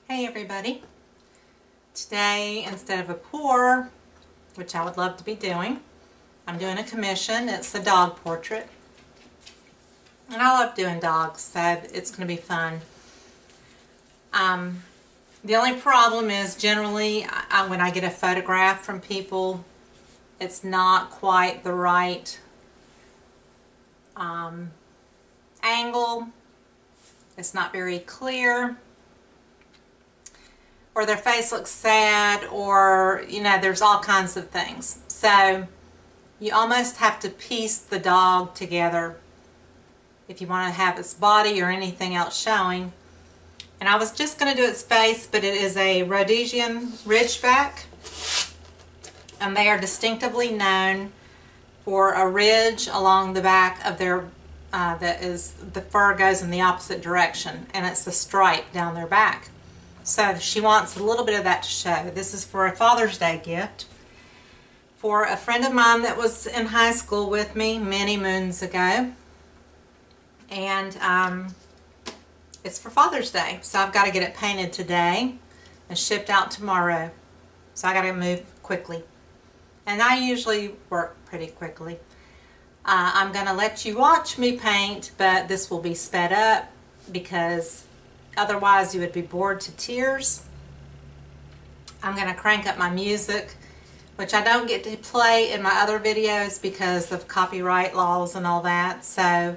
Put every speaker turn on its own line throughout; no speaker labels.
Hey everybody. Today, instead of a pour, which I would love to be doing, I'm doing a commission. It's a dog portrait. And I love doing dogs, so it's going to be fun. The only problem is generally when I get a photograph from people, it's not quite the right angle. It's not very clear. Or their face looks sad, or, you know, there's all kinds of things. So you almost have to piece the dog together if you want to have its body or anything else showing. And I was just going to do its face, but it is a Rhodesian Ridgeback, and they are distinctively known for a ridge along the back of their the fur goes in the opposite direction, and it's the stripe down their back. So she wants a little bit of that to show. This is for a Father's Day gift for a friend of mine that was in high school with me many moons ago. And it's for Father's Day. So I've got to get it painted today and shipped out tomorrow. So I got to move quickly. And I usually work pretty quickly. I'm going to let you watch me paint, but this will be sped up because otherwise you would be bored to tears. I'm going to crank up my music, which I don't get to play in my other videos because of copyright laws and all that. So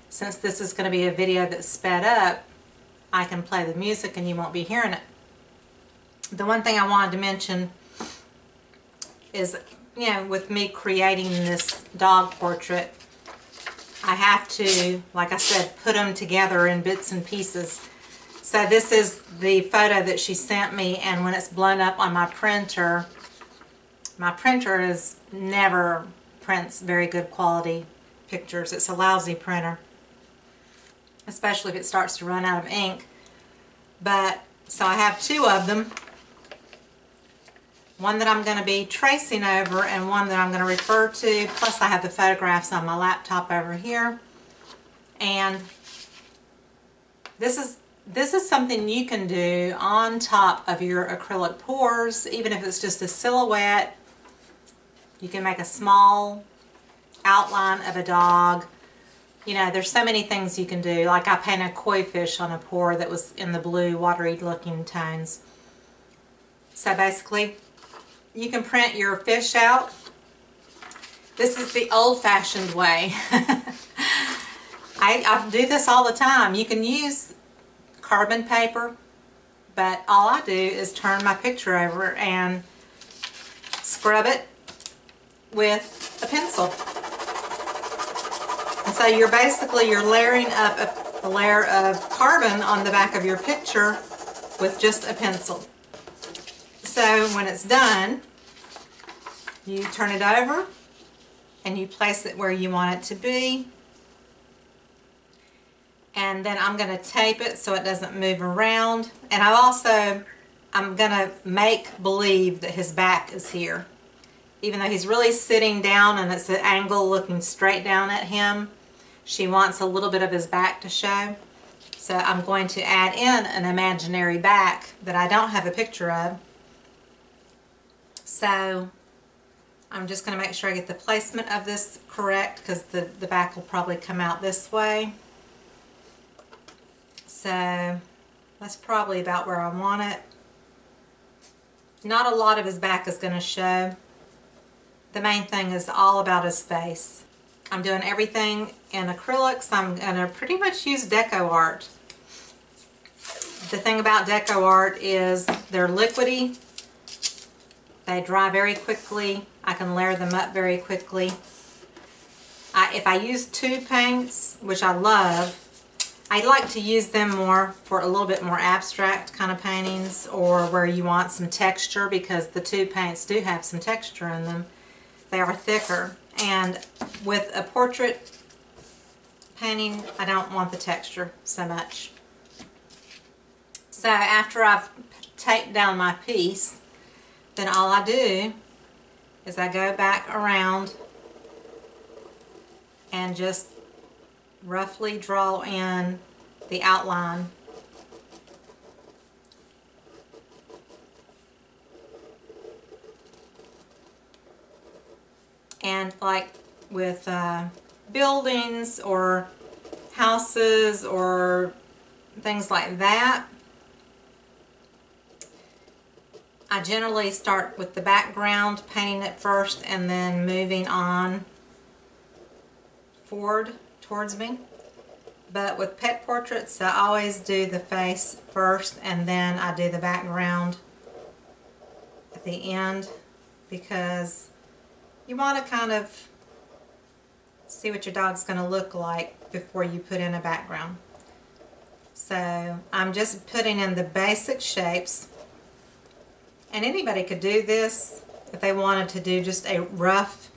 since this is going to be a video that's sped up, I can play the music and you won't be hearing it. The one thing I wanted to mention is, you know, with me creating this dog portrait, I have to, like I said, put them together in bits and pieces. So this is the photo that she sent me, and when it's blown up on my printer is never prints very good quality pictures. It's a lousy printer, especially if it starts to run out of ink. But so I have two of them. One that I'm going to be tracing over and one that I'm going to refer to, plus I have the photographs on my laptop over here. And this is something you can do on top of your acrylic pours, even if it's just a silhouette. You can make a small outline of a dog. You know, there's so many things you can do. Like I painted a koi fish on a pour that was in the blue, watery looking tones. So basically, you can print your fish out. This is the old-fashioned way. I do this all the time. You can use carbon paper, but all I do is turn my picture over and scrub it with a pencil. And so you're layering up a layer of carbon on the back of your picture with just a pencil. So when it's done, you turn it over and you place it where you want it to be. And then I'm going to tape it so it doesn't move around. And I'm going to make believe that his back is here. Even though he's really sitting down and it's an angle looking straight down at him, she wants a little bit of his back to show. So I'm going to add in an imaginary back that I don't have a picture of. So I'm just going to make sure I get the placement of this correct, because the back will probably come out this way. So that's probably about where I want it. Not a lot of his back is going to show. The main thing is all about his face. I'm doing everything in acrylics. I'm going to pretty much use DecoArt. The thing about DecoArt is they're liquidy. They dry very quickly. I can layer them up very quickly. If I use tube paints, which I love, I like to use them more for a little bit more abstract kind of paintings, or where you want some texture, because the tube paints do have some texture in them. They are thicker. And with a portrait painting, I don't want the texture so much. So after I've taped down my piece, then all I do is I go back around and just roughly draw in the outline And like with buildings or houses or things like that, I generally start with the background, painting it first, and then moving on forward towards me. But with pet portraits, I always do the face first, and then I do the background at the end, because you want to kind of see what your dog's going to look like before you put in a background. So I'm just putting in the basic shapes, and anybody could do this if they wanted to do just a rough,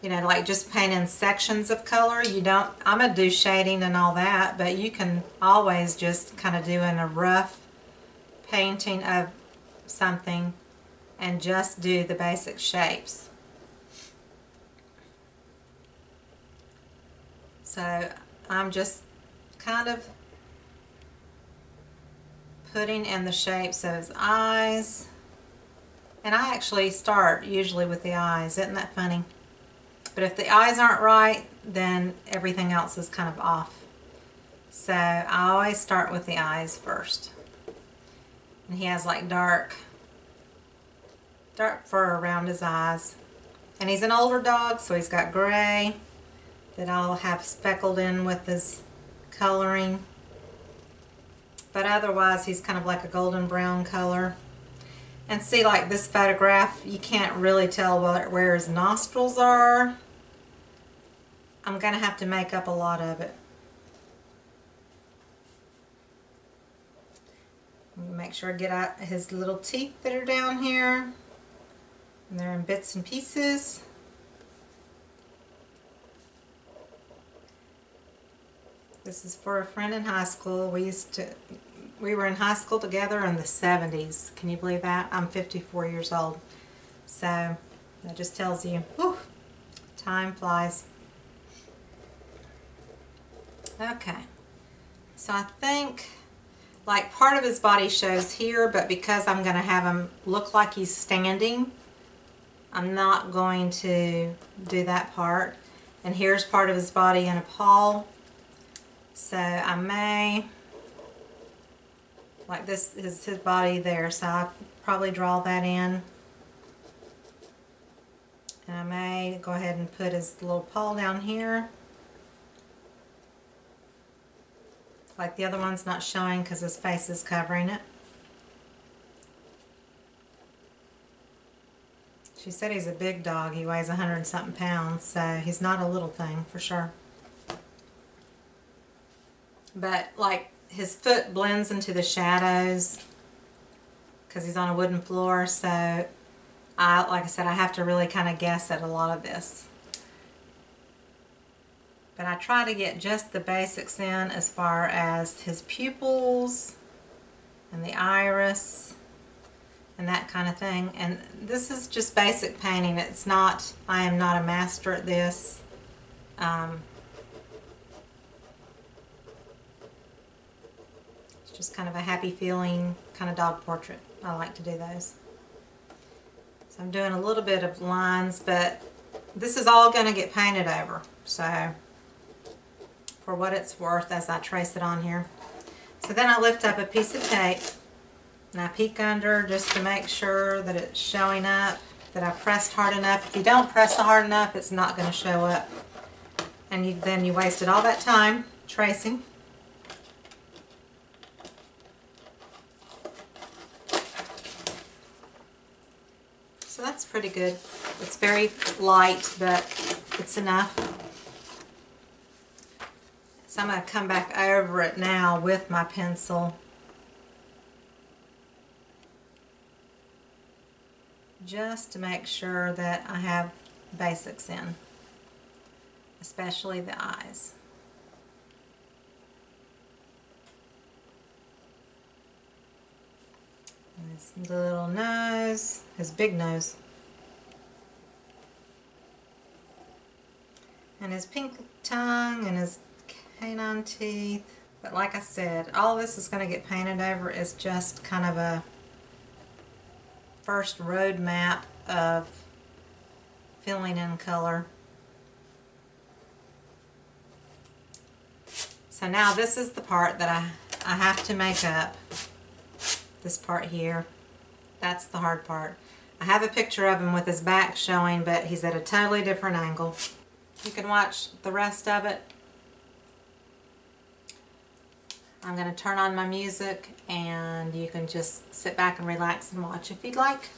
you know, like just paint in sections of color. You don't, I'm going to do shading and all that, but you can always just kind of do in a rough painting of something and just do the basic shapes. So I'm just kind of putting in the shapes of his eyes. And I actually start usually with the eyes. Isn't that funny? But if the eyes aren't right, then everything else is kind of off. So I always start with the eyes first. And he has like dark fur around his eyes. And he's an older dog, so he's got gray that I'll have speckled in with his coloring. But otherwise, he's kind of like a golden brown color. And see, like this photograph, you can't really tell where his nostrils are. I'm going to have to make up a lot of it. Make sure I get out his little teeth that are down here. And they're in bits and pieces. This is for a friend in high school. We were in high school together in the 70s. Can you believe that? I'm 54 years old. So that just tells you, whew, time flies. Okay. So I think like part of his body shows here, but because I'm going to have him look like he's standing, I'm not going to do that part. And here's part of his body in a paw. So I may, like this is his body there, so I'll probably draw that in. And I may go ahead and put his little paw down here. Like the other one's not showing because his face is covering it. She said he's a big dog. He weighs 100-something pounds, so he's not a little thing for sure. But like his foot blends into the shadows because he's on a wooden floor, so like I said, I have to really kind of guess at a lot of this. But I try to get just the basics in as far as his pupils and the iris and that kind of thing. And this is just basic painting. It's not, I am not a master at this. It's just kind of a happy feeling kind of dog portrait. I like to do those. So I'm doing a little bit of lines, but this is all going to get painted over. So for what it's worth as I trace it on here. So then I lift up a piece of tape and I peek under just to make sure that it's showing up, that I pressed hard enough. If you don't press hard enough, it's not going to show up. And then you wasted all that time tracing. So that's pretty good. It's very light, but it's enough. So I'm going to come back over it now with my pencil. Just to make sure that I have basics in, especially the eyes. His little nose, his big nose. And his pink tongue and his canine teeth. But like I said, all this is going to get painted over. Is just kind of a first road map of filling in color. So now this is the part that I have to make up. This part here. That's the hard part. I have a picture of him with his back showing, but he's at a totally different angle. You can watch the rest of it. I'm going to turn on my music and you can just sit back and relax and watch if you'd like.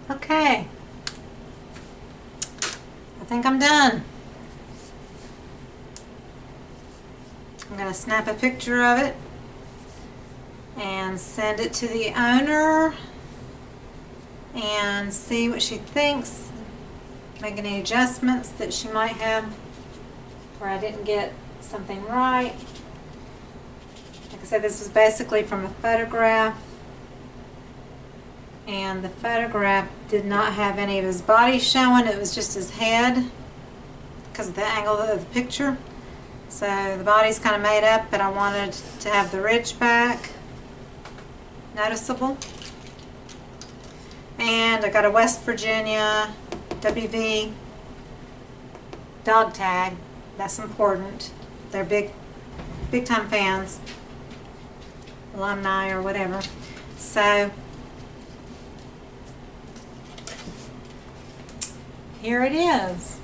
Okay, I think I'm done. I'm going to snap a picture of it and send it to the owner and see what she thinks, make any adjustments that she might have where I didn't get something right. Like I said, this is basically from a photograph, and the photograph did not have any of his body showing, it was just his head because of the angle of the picture. So the body's kind of made up, but I wanted to have the ridge back noticeable. And I got a West Virginia WV dog tag. That's important. They're big time fans, alumni or whatever. So here it is.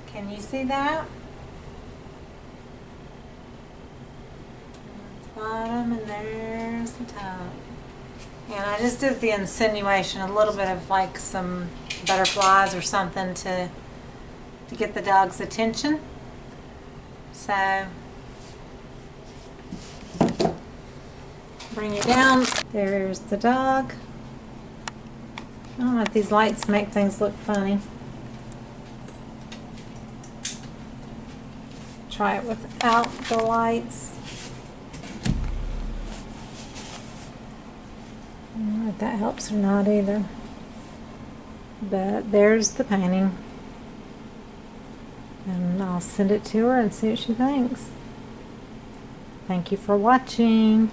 Can you see that? There's the bottom and there's the top. And I just did the insinuation, a little bit of like some butterflies or something to get the dog's attention. So bring you down. There's the dog. I don't know if these lights make things look funny. Try it without the lights. I don't know if that helps or not either. But there's the painting. And I'll send it to her and see what she thinks. Thank you for watching.